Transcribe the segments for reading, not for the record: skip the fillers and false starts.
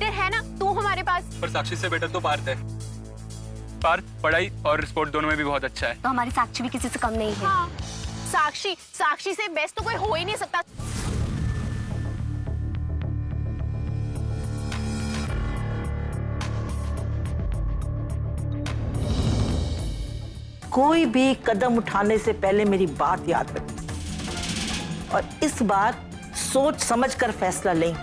Better है ना तू हमारे पास। पर साक्षी से बेटर तो पार्थ है। पार्थ पढ़ाई और स्पोर्ट दोनों में भी बहुत अच्छा है। तो हमारी साक्षी भी किसी से कम नहीं है। हाँ, साक्षी से बेस्ट तो कोई हो ही नहीं सकता। कोई भी कदम उठाने से पहले मेरी बात याद रखें और इस बार सोच समझ कर फैसला लें।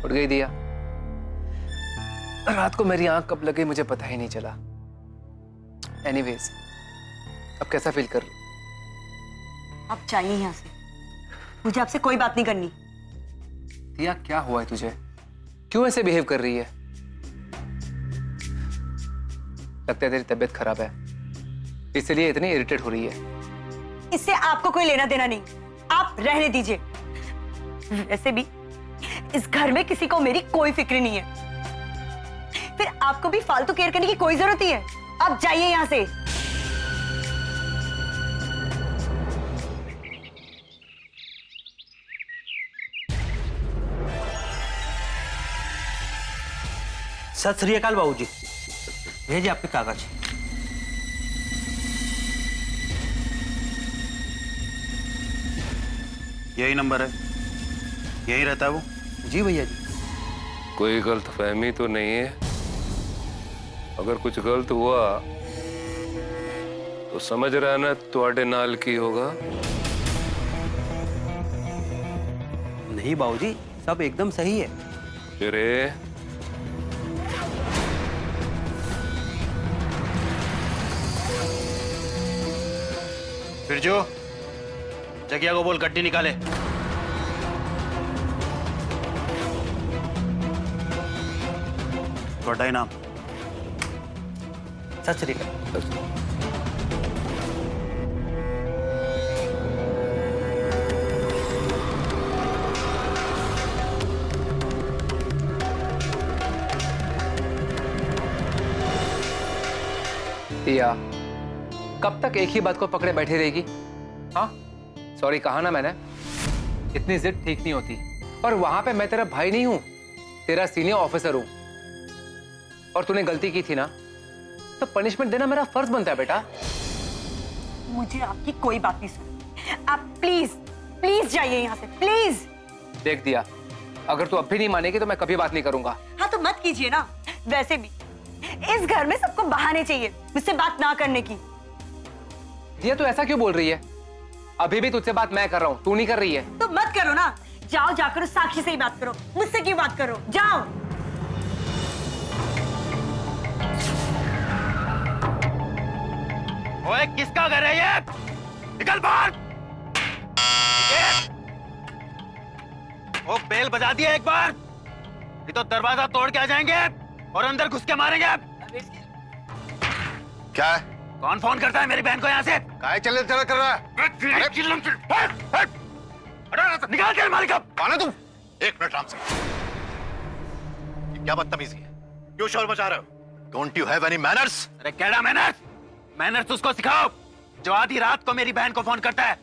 उठ गई दिया। रात को मेरी आंख कब लगी मुझे पता ही नहीं चला। एनीवेज, अब कैसा फील कर? अब चाहिए यहाँ से, मुझे आपसे कोई बात नहीं करनी। दिया क्या हुआ है तुझे? क्यों ऐसे बिहेव कर रही है? लगता है तेरी तबीयत खराब है, इसलिए इतनी इरिटेट हो रही है। इससे आपको कोई लेना देना नहीं, आप रहने दीजिए। वैसे भी इस घर में किसी को मेरी कोई फिक्र नहीं है, फिर आपको भी फालतू केयर करने की कोई जरूरत नहीं है। आप जाइए यहां से। सत श्री अकाल बाबूजी, भेजिए आपके कागज। यही नंबर है, यही रहता है वो? जी भैया जी। कोई गलतफहमी तो नहीं है? अगर कुछ गलत हुआ तो समझ रहा ना तुम्हारे नाल की होगा। नहीं बाबूजी, सब एकदम सही है। फिर जो जगिया को बोल गड्डी निकाले। ਤੁਹਾਡਾ ਇਨਾਮ। सत श्री अकाल। दिया, कब तक एक ही बात को पकड़े बैठी रहेगी? हाँ, सॉरी कहा ना मैंने, इतनी जिद ठीक नहीं होती। और वहां पे मैं तेरा भाई नहीं हूं, तेरा सीनियर ऑफिसर हूं। और तूने गलती की थी ना, तो पनिशमेंट देना मेरा फर्ज बनता है बेटा। मुझे आपकी कोई बात नहीं सुनी। आप प्लीज प्लीज जाइए यहाँ से, प्लीज। देख दिया, अगर तू अब भी नहीं मानेगी तो मैं कभी बात नहीं करूंगा। हाँ तो मत कीजिए ना। वैसे भी इस घर में सबको बहाने चाहिए मुझसे बात ना करने की। दिया तू ऐसा क्यों बोल रही है? अभी भी तुझसे बात मैं कर रहा हूँ, तू नहीं कर रही है। तो मत करो ना, जाओ जाकर उस साक्षी से ही बात करो, मुझसे क्यों बात करो, जाओ। ओए, किसका घर है ये? निकल बाहर। ओ, बेल बजा दिया एक बार, नहीं तो दरवाजा तोड़ के आ जाएंगे और अंदर घुस के मारेंगे। क्या है? कौन फोन करता है मेरी बहन को यहाँ से? काय चले चला कर रहा है? निकाल के मालिक। कौन है तुम? एक मिनट राम से। क्या बदतमीजी है? क्यों शोर मचा रहे हो? Don't you have any manners? अरे क्या मैनर्स? मैनर्स उसको सिखाओ जो आधी रात को मेरी बहन को फोन करता है।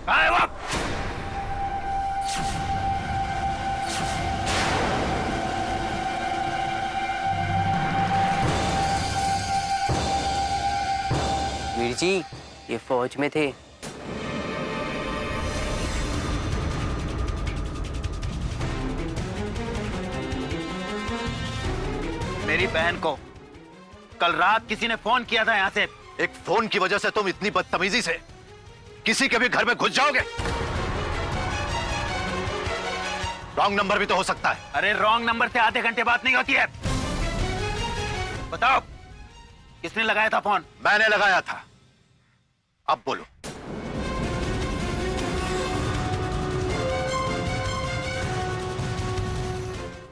कहाँ है वो? वीर जी, ये फौज में थे। मेरी बहन को कल रात किसी ने फोन किया था यहाँ से। एक फोन की वजह से तुम इतनी बदतमीजी से किसी के भी घर में घुस जाओगे? रॉन्ग नंबर भी तो हो सकता है। अरे रॉन्ग नंबर से आधे घंटे बात नहीं होती है। बताओ किसने लगाया था फोन? मैंने लगाया था। अब बोलो।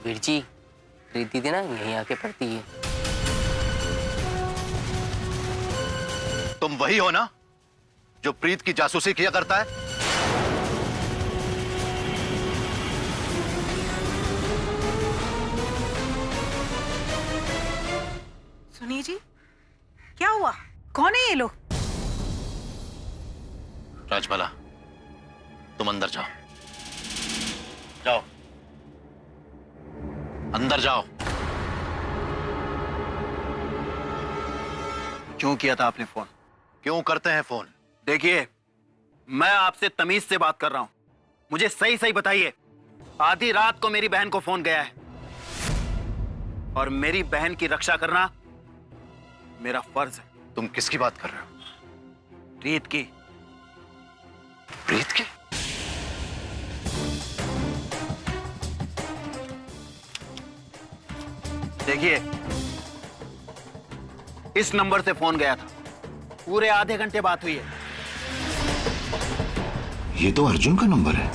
विरजी, प्रीति दीदी ना यहीं आके पढ़ती है। तुम वही हो ना जो प्रीत की जासूसी किया करता है? सुनिए जी, क्या हुआ? कौन है ये लोग? राजबाला, तुम अंदर जाओ। जाओ अंदर जाओ। क्यों किया था आपने फोन? क्यों करते हैं फोन? देखिए, मैं आपसे तमीज से बात कर रहा हूं। मुझे सही सही बताइए, आधी रात को मेरी बहन को फोन गया है और मेरी बहन की रक्षा करना मेरा फर्ज है। तुम किसकी बात कर रहे हो? प्रीत की। प्रीत की? देखिए, इस नंबर से फोन गया था, पूरे आधे घंटे बात हुई है। ये तो अर्जुन का नंबर है।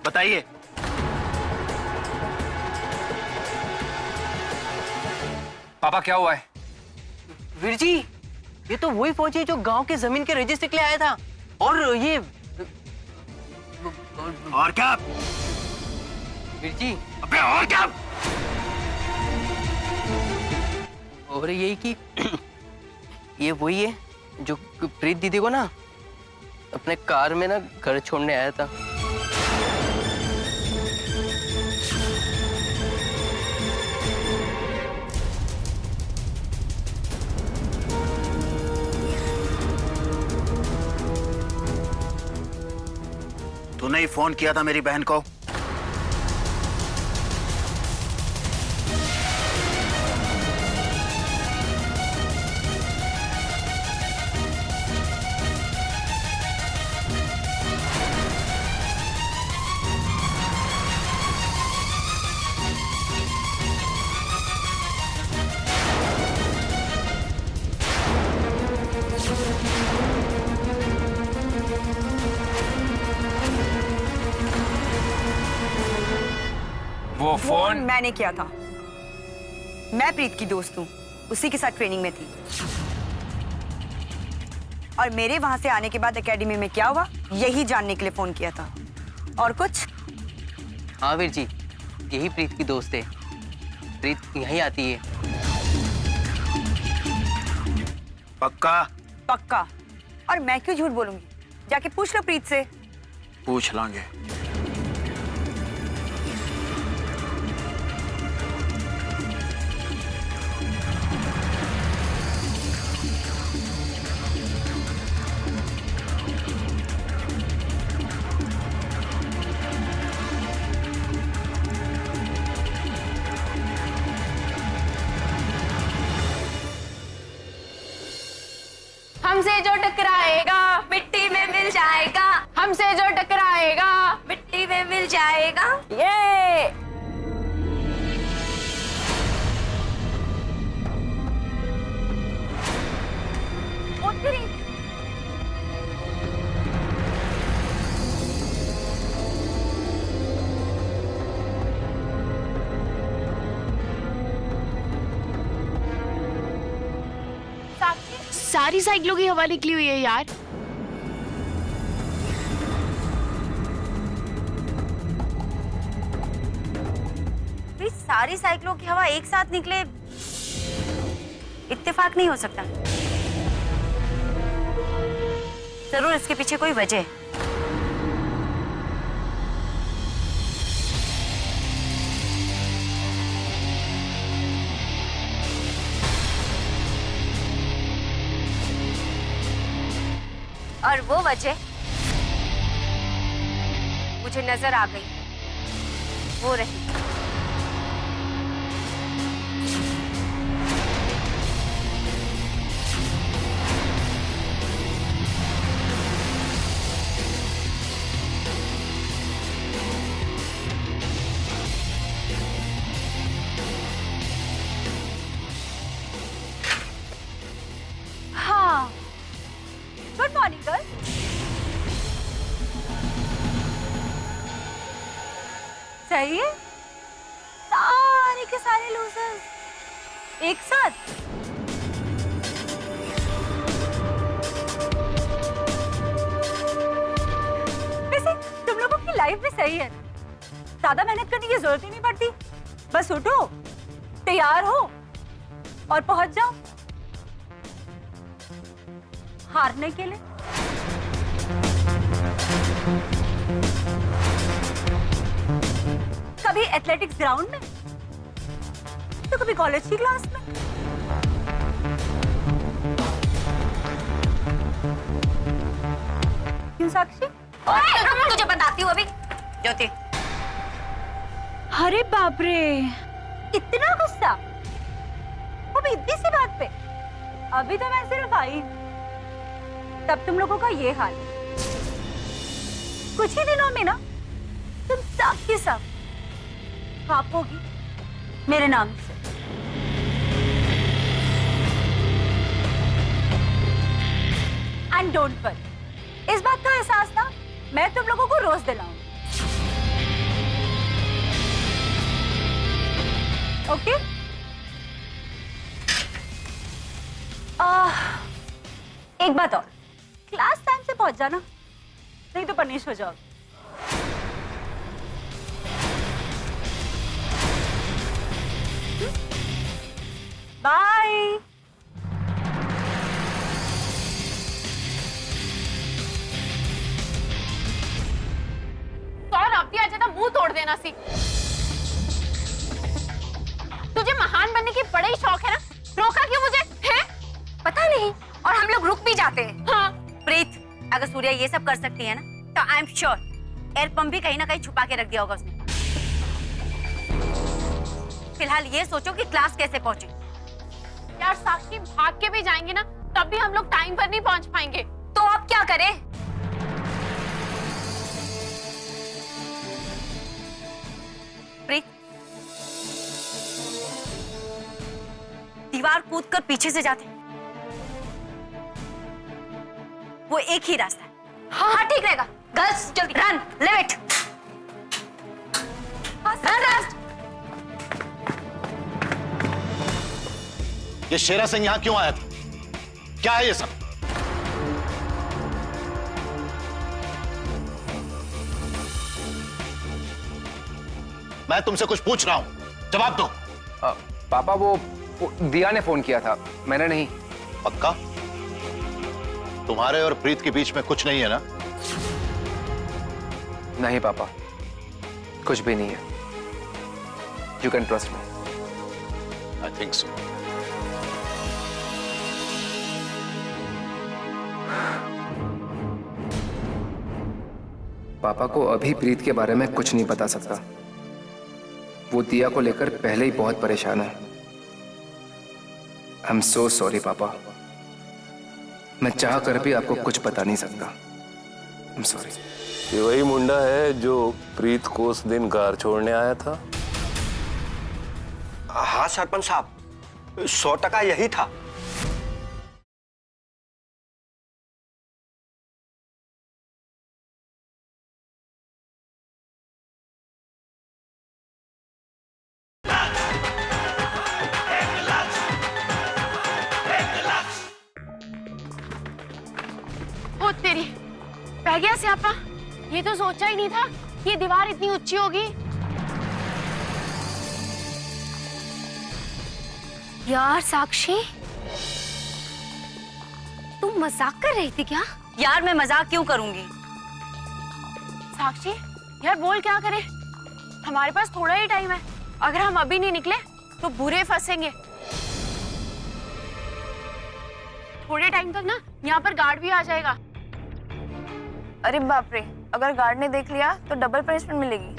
बताइए। पापा क्या हुआ है? विरजी, ये तो वही फौजी जो गांव के जमीन के रजिस्ट्री के लिए आया था। और ये और क्या? विरजी, अबे और क्या? और यही कि ये वही है जो प्रीत दीदी को ना अपने कार में ना घर छोड़ने आया था। तूने ही फोन किया था मेरी बहन को? वो फोन मैंने किया था। मैं प्रीत की दोस्त हूँ, उसी के साथ ट्रेनिंग में थी। और मेरे वहां से आने के बाद एकेडमी में क्या हुआ यही जानने के लिए फोन किया था। और कुछ? हाँ विरजी, यही प्रीत की दोस्त है। प्रीत यहीं आती है। पक्का? पक्का। और मैं क्यों झूठ बोलूंगी? जाके पूछ लो प्रीत से। पूछ लांगे। हमसे जो टकराएगा मिट्टी में मिल जाएगा। हमसे जो टकराएगा मिट्टी में मिल जाएगा। ये उतरी। सारी साइकिलों की हवा निकली हुई है यार। सारी साइकिलों की हवा एक साथ निकले, इत्तेफाक नहीं हो सकता। जरूर इसके पीछे कोई वजह है। और वो वजह मुझे नजर आ गई, वो रही चाहिए सारे के सारे लूजर्स एक साथ। वैसे तुम लोगों की लाइफ भी सही है, ज्यादा मेहनत करने की जरूरत ही नहीं पड़ती। बस उठो, तैयार हो और पहुंच जाओ हारने के लिए। कभी एथलेटिक्स ग्राउंड में तो कभी कॉलेज की क्लास में। क्यों साक्षी? तुझे बताती हूँ अभी ज्योति। अरे बाप रे, इतना गुस्सा, वो भी इतनी सी बात पे। अभी तो मैं सिर्फ आई, तब तुम लोगों का ये हाल। कुछ ही दिनों में ना तुम सब के सब कांपोगी मेरे नाम से। एंड डोंट वरी, इस बात का एहसास ना मैं तुम लोगों को रोज दिलाऊंगी। ओके? एक बात और, क्लास टाइम से पहुंच जाना, नहीं तो पनिश हो जाओगे। बाय। और अब भी आ जाता मुंह तोड़ देना सी। तुझे महान बनने की बड़ा ही शौक है ना, रोका क्यों मुझे है? पता नहीं, और हम लोग रुक भी जाते हैं। हाँ। प्रीत, अगर सूर्या ये सब कर सकती है ना, तो I am sure air pump भी कहीं ना कहीं छुपा के रख दिया होगा उसने। फिलहाल ये सोचो कि क्लास कैसे पहुंचे। यार साक्षी, भाग के भी जाएंगे ना तब भी हम लोग टाइम पर नहीं पहुंच पाएंगे। तो अब क्या करें? प्रीत, दीवार कूदकर पीछे से जाते, वो एक ही रास्ता है। हाँ ठीक रहेगा। गर्ल्स जल्दी run, live it. Run Rust. ये शेरा सिंह यहां क्यों आया था? क्या है ये सब? मैं तुमसे कुछ पूछ रहा हूं, जवाब दो। पापा वो दिया ने फोन किया था, मैंने नहीं। पक्का? तुम्हारे और प्रीत के बीच में कुछ नहीं है ना? नहीं पापा, कुछ भी नहीं है। You can trust me. I think so. पापा को अभी प्रीत के बारे में कुछ नहीं बता सकता। वो दिया को लेकर पहले ही बहुत परेशान है। आई एम सो सॉरी पापा, मैं चाह कर भी आपको कुछ बता नहीं सकता। I am sorry. ये वही मुंडा है जो प्रीत को उस दिन कार छोड़ने आया था? हाँ सरपंच साहब, 100% यही था। ओ तेरी, बह गया स्यापा। ये तो सोचा ही नहीं था ये दीवार इतनी ऊंची होगी। यार साक्षी, तुम मजाक कर रही थी क्या? यार मैं मजाक क्यों करूंगी? साक्षी यार बोल क्या करें, हमारे पास थोड़ा ही टाइम है। अगर हम अभी नहीं निकले तो बुरे फंसेंगे। थोड़े टाइम तक ना यहाँ पर गार्ड भी आ जाएगा। अरे बाप रे, अगर गार्ड ने देख लिया तो डबल पनिशमेंट मिलेगी।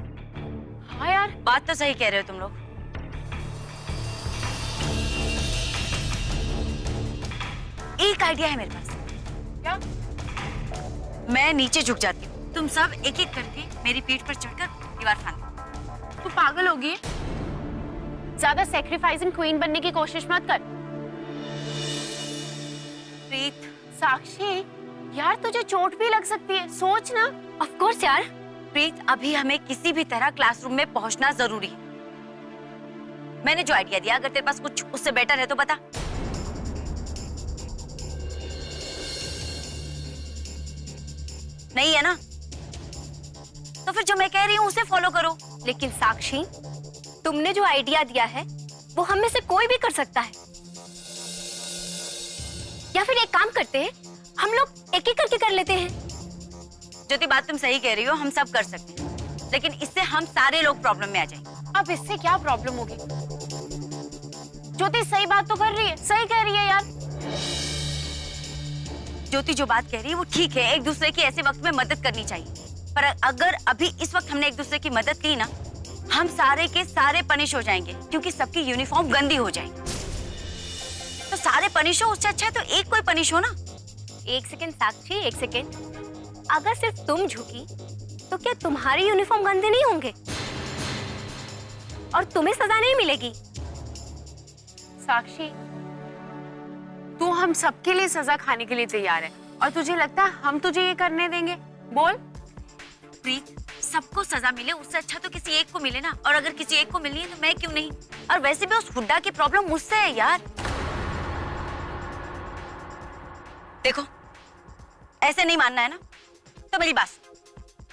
हाँ यार, बात तो सही कह रहे हो तुम लोग। एक आइडिया है मेरे पास। क्या? मैं नीचे झुक जाती हूँ, तुम सब एक एक करके मेरी पीठ पर चढ़कर दीवार फांद दो। तू पागल होगी? ज्यादा सैक्रिफाइसिंग क्वीन बनने की कोशिश मत कर। प्रीत, साक्षी यार तुझे चोट भी लग सकती है, सोच ना। ऑफ कोर्स यार, प्रीत, अभी हमें किसी भी तरह क्लासरूम में पहुंचना जरूरी है। मैंने जो आइडिया दिया, अगर तेरे पास कुछ उससे बेटर है तो बता। नहीं है ना? तो फिर जो मैं कह रही हूँ उसे फॉलो करो। लेकिन साक्षी, तुमने जो आइडिया दिया है वो हम में से कोई भी कर सकता है। या फिर एक काम करते हैं, हम लोग एक एक करके कर लेते हैं। ज्योति, बात तुम सही कह रही हो, हम सब कर सकते हैं, लेकिन इससे हम सारे लोग प्रॉब्लम में आ जाएंगे। अब इससे क्या प्रॉब्लम होगी? ज्योति सही बात तो कर रही है, सही कह रही है यार। ज्योति जो बात कह रही है वो ठीक है, एक दूसरे की ऐसे वक्त में मदद करनी चाहिए, पर अगर अभी इस वक्त हमने एक दूसरे की मदद की ना, हम सारे के सारे पनिश हो जाएंगे, क्योंकि सबकी यूनिफॉर्म गंदी हो जाएगी। तो सारे पनिश हो, उससे अच्छा है तो एक कोई पनिश हो ना। एक सेकेंड साक्षी, एक सेकेंड। अगर सिर्फ तुम झुकी तो क्या तुम्हारी यूनिफॉर्म गंदे नहीं होंगे और तुम्हें सजा नहीं मिलेगी? साक्षी, तू हम सबके लिए सजा खाने के लिए तैयार है और तुझे लगता है हम तुझे ये करने देंगे? बोल। प्रीत, सबको सजा मिले उससे अच्छा तो किसी एक को मिले ना, और अगर किसी एक को मिलनी है तो मैं क्यों नहीं? और वैसे भी उस हुड्डा की प्रॉब्लम मुझसे है यार। देखो, ऐसे नहीं मानना है ना, तो मेरी बात,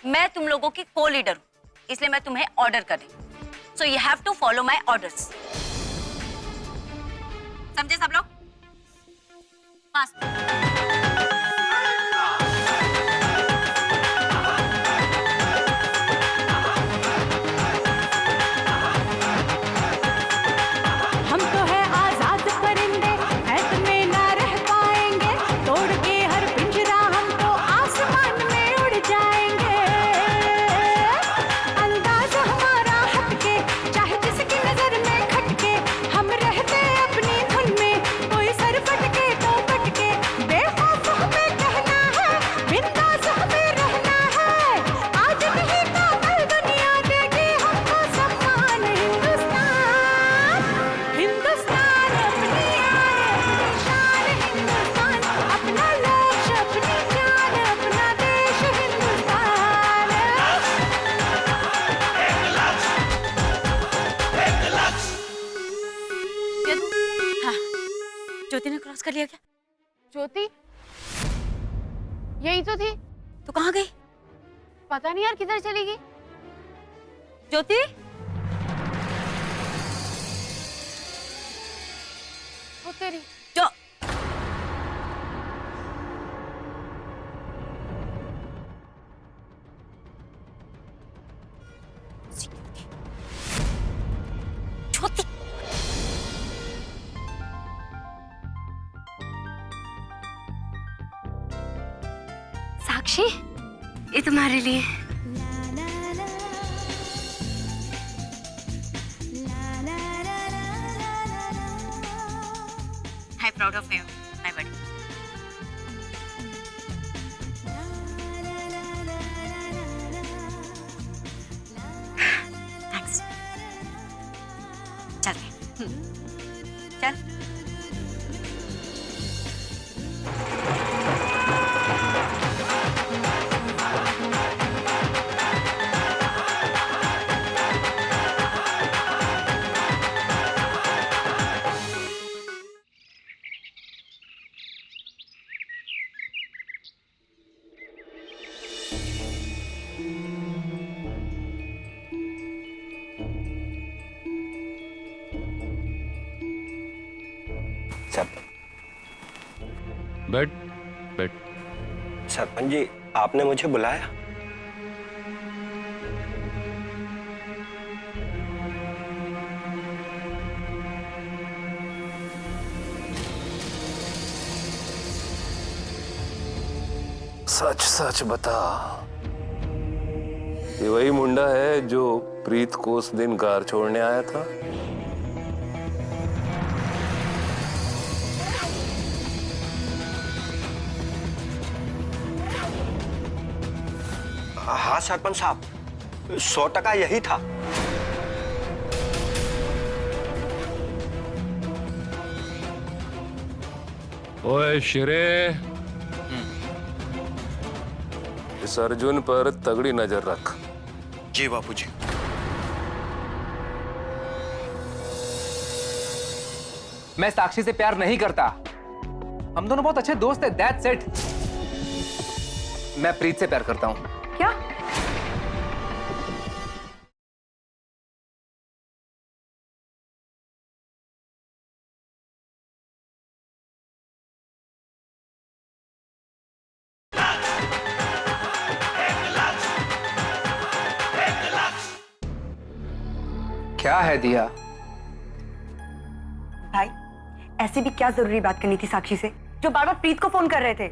मैं तुम लोगों की को लीडर हूं, इसलिए मैं तुम्हें ऑर्डर कर रही हूं। So you have to follow my orders. समझे सब लोग? पास। हम तो है आजाद परिंदे, ऐसे में ना रह पाएंगे, तोड़ के हर पिंजरा हम तो आसमान में उड़ जाएंगे। अंदाज हमारा हटके, चाहे जिसकी नजर में खटके, हम रहते अपनी धुन में, कोई सर फटके तो फटके। बेखौफ हमें कहना है, बिंदास हमें रहना है, आज नहीं तो कल दुनिया देगी हमको सम्मान। हिंदुस्तान, हिंदुस्तान अपनी शान, हिंदुस्तान अपना लक्ष्य, अपनी जान, अपना देश हिंदुस्तान। हाँ, ज्योति ने क्रॉस कर लिया क्या? ज्योति, यही तो थी। तो कहाँ गई? पता नहीं यार किधर चली गई। ज्योति, वो तेरी जो ज्योति, साक्षी, ये तुम्हारे लिए। I proud of you my buddy. Thanks. चलते हैं। चल। बैठ बैठ। सरपंच जी, आपने मुझे बुलाया? सच सच बता, ये वही मुंडा है जो प्रीत को उस दिन कार छोड़ने आया था? हाँ सरपंच साहब, 100% यही था। ओए शिरे, इस अर्जुन पर तगड़ी नजर रख। जी बापूजी। मैं साक्षी से प्यार नहीं करता। हम दोनों बहुत अच्छे दोस्त हैं, दैट्स इट। मैं प्रीत से प्यार करता हूं। क्या? क्या है दिया? भाई, ऐसी भी क्या जरूरी बात करनी थी साक्षी से जो बार बार प्रीत को फोन कर रहे थे?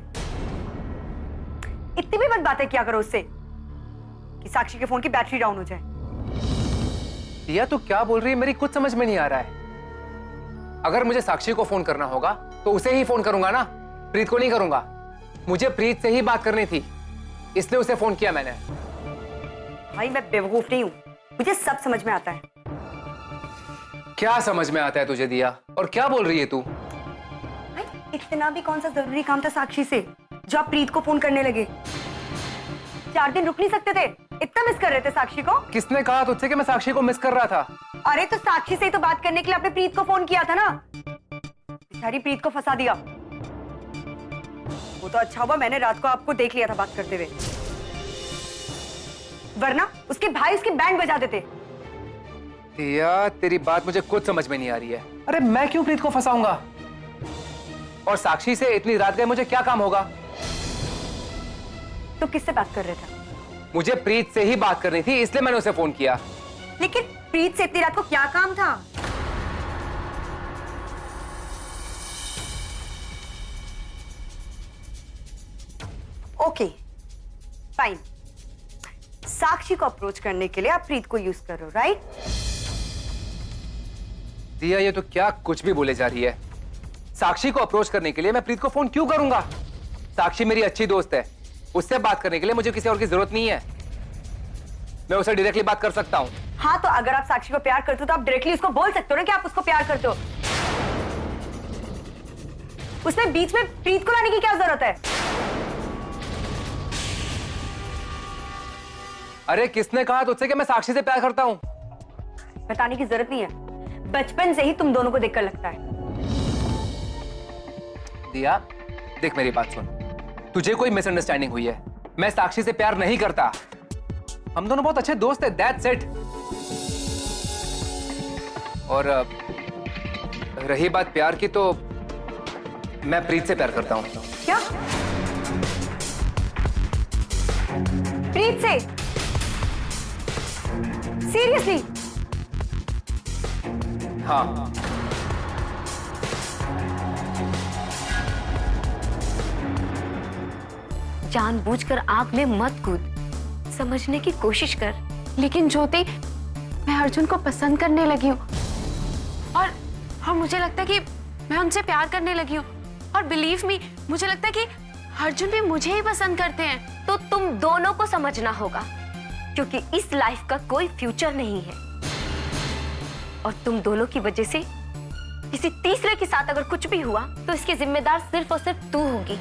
इतनी भी मत बातें किया करो उससे कि साक्षी के फोन की बैटरी डाउन हो जाए। दिया तू क्या बोल रही है? मेरी कुछ समझ में नहीं आ रहा है। अगर मुझे साक्षी को फोन करना होगा तो उसे ही फोन करूंगा ना, प्रीत को नहीं करूंगा। मुझे प्रीत से ही बात करनी थी, इसलिए उसे फोन किया मैंने। भाई मैं बेवकूफ नहीं हूं, मुझे सब समझ में आता है। क्या समझ में आता है तुझे दिया? और क्या बोल रही है तू? इतना भी कौन सा जरूरी काम था साक्षी से जो आप प्रीत को फोन करने लगे? 4 दिन रुक नहीं सकते थे? इतना मिस कर रहे थे साक्षी को? किसने कहा तुझसे कि मैं साक्षी को मिस कर रहा था? अरे तो साक्षी से ही तो बात करने के लिए आपने प्रीत को फोन किया था ना। बेचारी प्रीत को फंसा दिया। वो तो अच्छा हुआ मैंने रात को आपको देख लिया था बात करते हुए, वरना उसके भाई उसकी बैंड बजा देते। दिया तेरी बात मुझे कुछ समझ में नहीं आ रही है। अरे मैं क्यों प्रीत को फंसाऊंगा? और साक्षी से इतनी रात गए मुझे क्या काम होगा? तो किससे बात कर रहे थे? मुझे प्रीत से ही बात करनी थी, इसलिए मैंने उसे फोन किया। लेकिन प्रीत से इतनी रात को क्या काम था? ओके फाइन, साक्षी को अप्रोच करने के लिए आप प्रीत को यूज करो, राइट? दिया ये तो क्या कुछ भी बोले जा रही है। साक्षी को अप्रोच करने के लिए मैं प्रीत को फोन क्यों करूंगा? साक्षी मेरी अच्छी दोस्त है, उससे बात करने के लिए मुझे किसी और की जरूरत नहीं है। मैं उससे डायरेक्टली बात कर सकता हूं। हाँ तो अगर आप साक्षी को प्यार करते हो तो आप डायरेक्टली उसको बोल सकते हो ना कि आप उसको प्यार करते हो। उसमें बीच में प्रीत को लाने की क्या जरूरत है? अरे किसने कहा तुझसे कि मैं साक्षी से प्यार करता हूं? बताने की जरूरत नहीं है, बचपन से ही तुम दोनों को देखकर लगता है। दिया देख मेरी बात सुन, तुझे कोई मिसअंडरस्टैंडिंग हुई है। मैं साक्षी से प्यार नहीं करता। हम दोनों बहुत अच्छे दोस्त हैं, दैट्स इट। और रही बात प्यार की, तो मैं प्रीत से प्यार करता हूं। क्या? प्रीत से? सीरियसली? हाँ। जानबूझकर आग में मत कूद, समझने की कोशिश कर। लेकिन ज्योति, मैं अर्जुन को पसंद करने लगी हूँ और मुझे लगता है कि मैं उनसे प्यार करने लगी हूँ। और बिलीव मी, मुझे लगता है कि अर्जुन भी मुझे ही पसंद करते हैं। तो तुम दोनों को समझना होगा, क्योंकि इस लाइफ का कोई फ्यूचर नहीं है। और तुम दोनों की वजह से किसी तीसरे के साथ अगर कुछ भी हुआ तो इसकी जिम्मेदार सिर्फ और सिर्फ तू होगी।